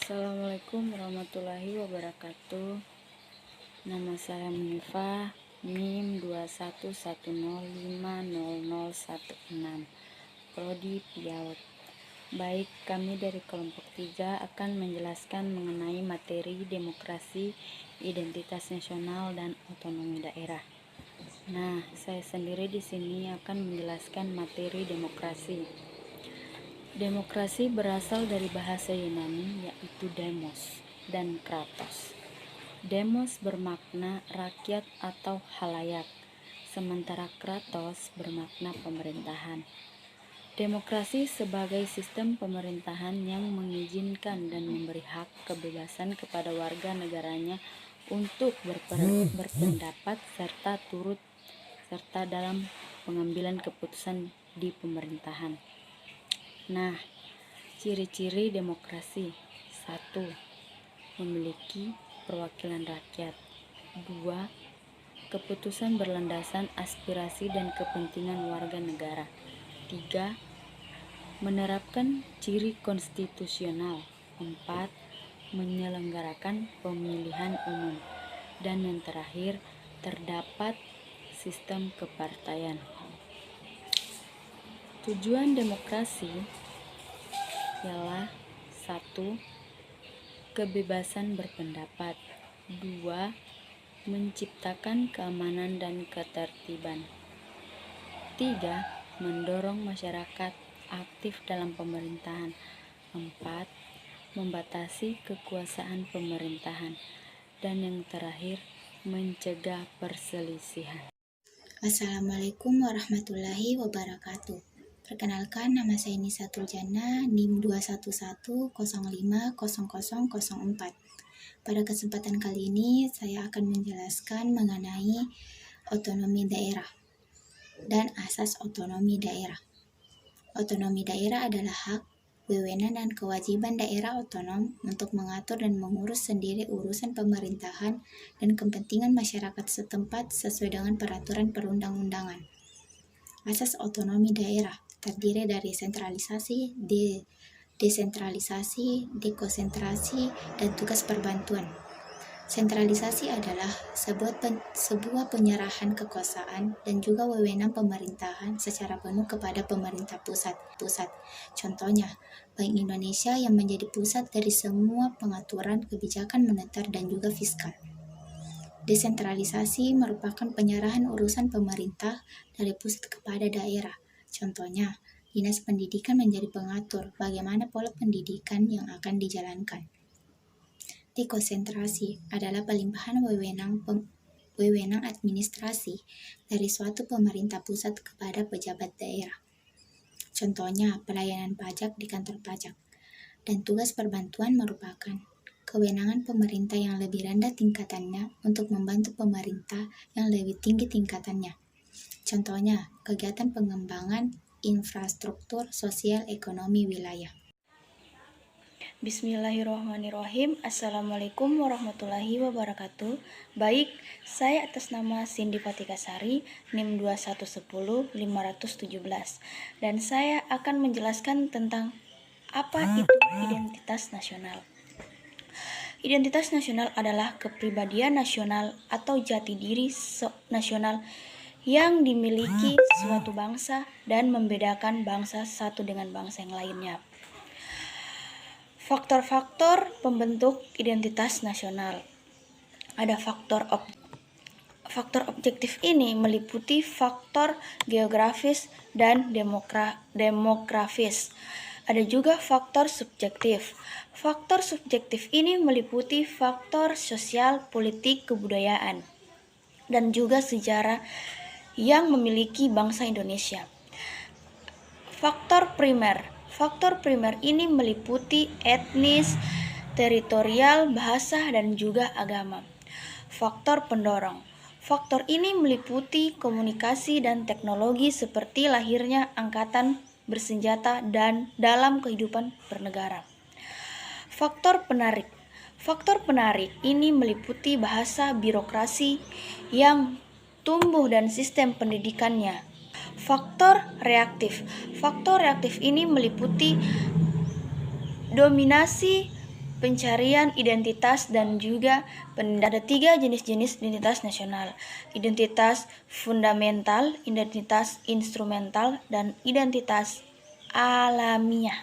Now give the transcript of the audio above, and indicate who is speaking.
Speaker 1: Assalamualaikum warahmatullahi wabarakatuh. Nama saya Munifah, NIM 2110500016, Prodi PIAUD. Baik, kami dari kelompok 3 akan menjelaskan mengenai materi demokrasi, identitas nasional, dan otonomi daerah. Nah, saya sendiri di sini akan menjelaskan materi demokrasi. Demokrasi berasal dari bahasa Yunani yaitu demos dan kratos. Demos bermakna rakyat atau halayak, sementara kratos bermakna pemerintahan. Demokrasi sebagai sistem pemerintahan yang mengizinkan dan memberi hak kebebasan kepada warga negaranya untuk berpendapat serta turut serta dalam pengambilan keputusan di pemerintahan. Nah, ciri-ciri demokrasi. 1. Memiliki perwakilan rakyat. 2. Keputusan berlandasan aspirasi dan kepentingan warga negara. 3. Menerapkan ciri konstitusional. 4. Menyelenggarakan pemilihan umum. Dan yang terakhir, terdapat sistem kepartaian. Tujuan demokrasi ialah 1. Kebebasan berpendapat. 2. Menciptakan keamanan dan ketertiban. 3. Mendorong masyarakat aktif dalam pemerintahan. 4. Membatasi kekuasaan pemerintahan. Dan yang terakhir, mencegah perselisihan.
Speaker 2: Assalamualaikum warahmatullahi wabarakatuh. Perkenalkan, nama saya Nisatul Jannah, NIM 211050004. Pada kesempatan kali ini, saya akan menjelaskan mengenai otonomi daerah dan asas otonomi daerah. Otonomi daerah adalah hak, wewenang, dan kewajiban daerah otonom untuk mengatur dan mengurus sendiri urusan pemerintahan dan kepentingan masyarakat setempat sesuai dengan peraturan perundang-undangan. Asas otonomi daerah terdiri dari sentralisasi, desentralisasi, dekonsentrasi, dan tugas perbantuan. Sentralisasi adalah sebuah penyerahan kekuasaan dan juga wewenang pemerintahan secara penuh kepada pemerintah pusat. Contohnya, Bank Indonesia yang menjadi pusat dari semua pengaturan kebijakan moneter dan juga fiskal. Desentralisasi merupakan penyerahan urusan pemerintah dari pusat kepada daerah. Contohnya, Dinas Pendidikan menjadi pengatur bagaimana pola pendidikan yang akan dijalankan. Dekonsentrasi adalah pelimpahan wewenang administrasi dari suatu pemerintah pusat kepada pejabat daerah. Contohnya, pelayanan pajak di kantor pajak. Dan tugas perbantuan merupakan kewenangan pemerintah yang lebih rendah tingkatannya untuk membantu pemerintah yang lebih tinggi tingkatannya. Contohnya, kegiatan pengembangan infrastruktur sosial ekonomi wilayah.
Speaker 1: Bismillahirrahmanirrahim. Assalamualaikum warahmatullahi wabarakatuh. Baik, saya atas nama Cindy Fatikasari, NIM 2110517, dan saya akan menjelaskan tentang apa itu identitas nasional. Identitas nasional adalah kepribadian nasional atau jati diri nasional yang dimiliki suatu bangsa dan membedakan bangsa satu dengan bangsa yang lainnya. Faktor-faktor pembentuk identitas nasional. Ada faktor objektif ini meliputi faktor geografis dan demografis. Ada juga faktor subjektif. Faktor subjektif ini meliputi faktor sosial, politik, kebudayaan, dan juga sejarah yang memiliki bangsa Indonesia. Faktor primer. Faktor primer ini meliputi etnis, teritorial, bahasa, dan juga agama. Faktor pendorong. Faktor ini meliputi komunikasi dan teknologi seperti lahirnya angkatan bersenjata dan dalam kehidupan bernegara. Faktor penarik. Faktor penarik ini meliputi bahasa birokrasi yang tumbuh dan sistem pendidikannya. Faktor reaktif. Faktor reaktif ini meliputi dominasi pencarian identitas dan juga ada 3 jenis-jenis identitas nasional: identitas fundamental, identitas instrumental, dan identitas alamiah.